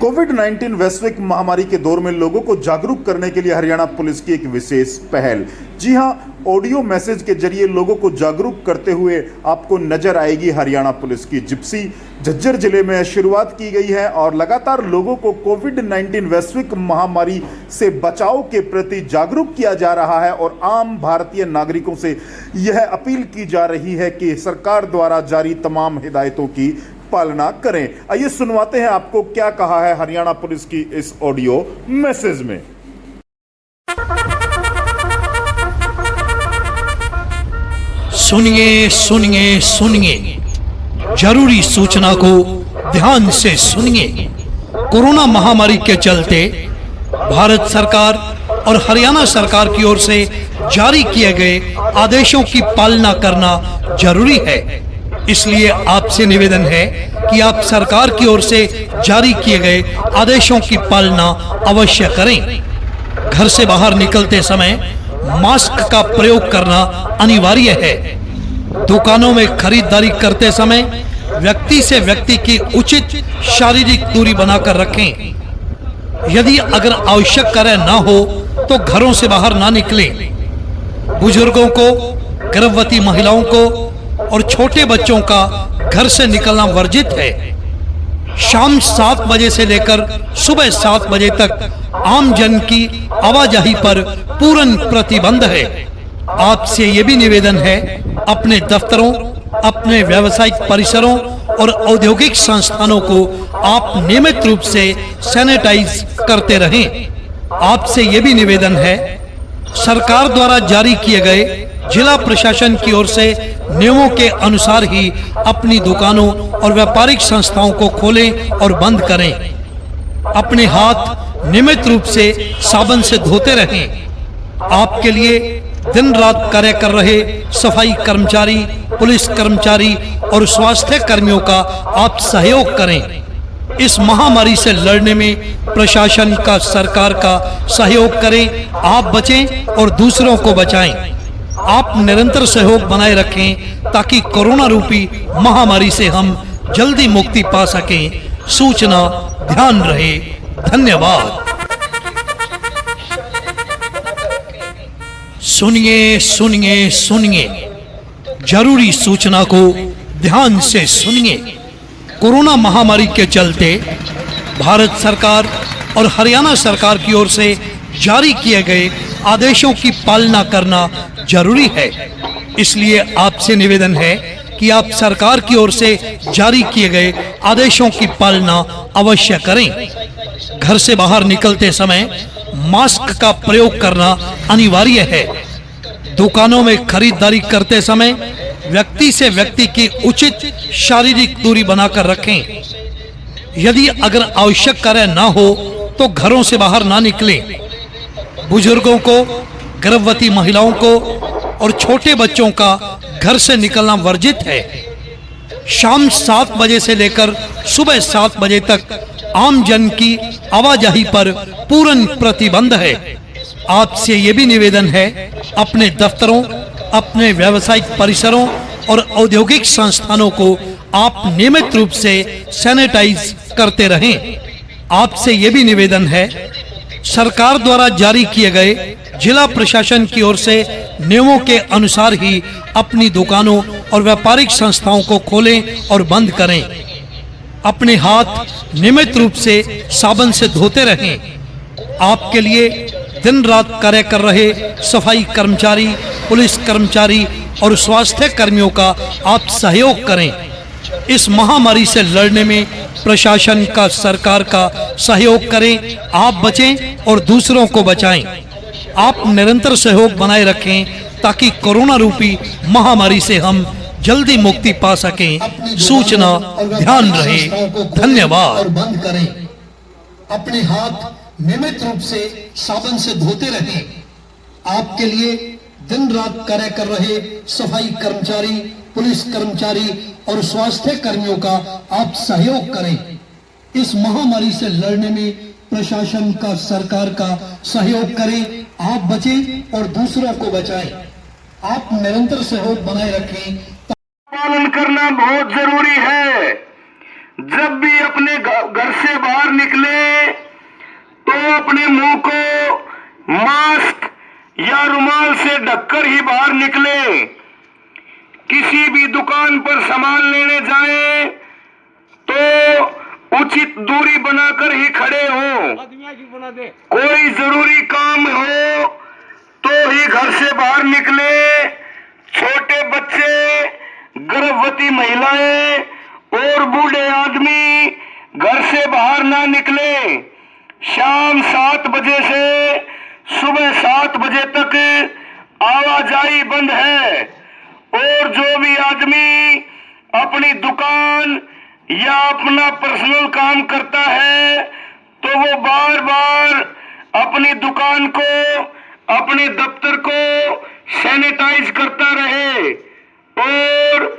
कोविड-19 वैश्विक महामारी के दौर में लोगों को जागरूक करने के लिए हरियाणा पुलिस की एक विशेष पहल। जी हां, ऑडियो मैसेज के जरिए लोगों को जागरूक करते हुए आपको नजर आएगी हरियाणा पुलिस की जिप्सी। झज्जर जिले में शुरुआत की गई है और लगातार लोगों को कोविड-19 वैश्विक महामारी से बचाव के प्रति जागरूक किया जा रहा है और आम भारतीय नागरिकों से यह अपील की जा रही है कि सरकार द्वारा जारी तमाम हिदायतों की पालना करें। आइए सुनवाते हैं आपको क्या कहा है हरियाणा पुलिस की इस ऑडियो मैसेज में। सुनिए सुनिए सुनिए, जरूरी सूचना को ध्यान से सुनिए। कोरोना महामारी के चलते भारत सरकार और हरियाणा सरकार की ओर से जारी किए गए आदेशों की पालना करना जरूरी है। इसलिए आपसे निवेदन है कि आप सरकार की ओर से जारी किए गए आदेशों की पालना अवश्य करें। घर से बाहर निकलते समय मास्क का प्रयोग करना अनिवार्य है। दुकानों में खरीदारी करते समय व्यक्ति से व्यक्ति की उचित शारीरिक दूरी बनाकर रखें। यदि अगर आवश्यक कार्य ना हो तो घरों से बाहर ना निकलें। बुजुर्गों को, गर्भवती महिलाओं को और छोटे बच्चों का घर से निकलना वर्जित है। शाम 7 बजे से लेकर सुबह 7 बजे तक आम जन की आवाजाही पर पूर्ण प्रतिबंध है। आपसे यह भी निवेदन है, अपने दफ्तरों, अपने व्यावसायिक परिसरों और औद्योगिक संस्थानों को आप नियमित रूप से सैनिटाइज करते रहें। आपसे यह भी निवेदन है, सरकार द्वारा जारी किए गए जिला प्रशासन की ओर से नियमों के अनुसार ही अपनी दुकानों और व्यापारिक संस्थाओं को खोलें और बंद करें। अपने हाथ नियमित रूप से साबुन से धोते रहें। आपके लिए दिन रात कार्य कर रहे सफाई कर्मचारी, पुलिस कर्मचारी और स्वास्थ्य कर्मियों का आप सहयोग करें। इस महामारी से लड़ने में प्रशासन का, सरकार का सहयोग करें। आप बचें और दूसरों को बचाएं। आप निरंतर सहयोग बनाए रखें ताकि कोरोना रूपी महामारी से हम जल्दी मुक्ति पा सकें। सूचना ध्यान रहे। धन्यवाद। सुनिए सुनिए सुनिए, जरूरी सूचना को ध्यान से सुनिए। कोरोना महामारी के चलते भारत सरकार और हरियाणा सरकार की ओर से जारी किए गए आदेशों की पालना करना जरूरी है। इसलिए आपसे निवेदन है कि आप सरकार की ओर से जारी किए गए आदेशों की पालना अवश्य करें। घर से बाहर निकलते समय मास्क का प्रयोग करना अनिवार्य है। दुकानों में खरीदारी करते समय व्यक्ति से व्यक्ति की उचित शारीरिक दूरी बनाकर रखें। यदि अगर आवश्यक कार्य ना हो तो घरों से बाहर ना निकलें। बुजुर्गों को, गर्भवती महिलाओं को और छोटे बच्चों का घर से निकलना वर्जित है। शाम 7 बजे से लेकर सुबह 7 बजे तक आम जन की आवाजाही पर पूर्ण प्रतिबंध है। आपसे यह भी निवेदन है, अपने दफ्तरों, अपने व्यावसायिक परिसरों और औद्योगिक संस्थानों को आप नियमित रूप से सैनिटाइज करते रहें। आपसे यह भी निवेदन है, सरकार द्वारा जारी किए गए जिला प्रशासन की ओर से नियमों के अनुसार ही अपनी दुकानों और व्यापारिक संस्थाओं को खोलें और बंद करें। अपने हाथ नियमित रूप से साबुन से धोते रहें। आपके लिए दिन रात कार्य कर रहे सफाई कर्मचारी, पुलिस कर्मचारी और स्वास्थ्य कर्मियों का आप सहयोग करें। इस महामारी से लड़ने में प्रशासन का, सरकार का सहयोग करें। आप बचें और दूसरों को बचाएं। आप निरंतर सहयोग बनाए रखें ताकि कोरोना रूपी महामारी से हम जल्दी मुक्ति पा सकें। सूचना ध्यान रहे। धन्यवाद। बंद करें। अपने हाथ नियमित रूप से साबुन से धोते रहें। आपके लिए दिन रात कार्य कर रहे सफाई कर्मचारी, पुलिस कर्मचारी और स्वास्थ्य कर्मियों का आप सहयोग करें। इस महामारी से लड़ने में प्रशासन का, सरकार का सहयोग करें। आप बचें और दूसरों को बचाएं। आप निरंतर सहयोग बनाए रखें। पालन करना बहुत जरूरी है। जब भी अपने घर से बाहर निकले तो अपने मुंह को मास्क या रुमाल से ढककर ही बाहर निकले। किसी भी दुकान पर सामान लेने जाएं तो उचित दूरी बनाकर ही खड़े हो। कोई जरूरी काम हो तो ही घर से बाहर निकले। छोटे बच्चे, गर्भवती महिलाएं और बूढ़े आदमी घर से बाहर ना निकले। शाम 7 बजे से सुबह 7 बजे तक आवाजाही बंद है और जो भी आदमी अपनी दुकान या अपना पर्सनल काम करता है तो वो बार बार अपनी दुकान को, अपने दफ्तर को सैनिटाइज करता रहे और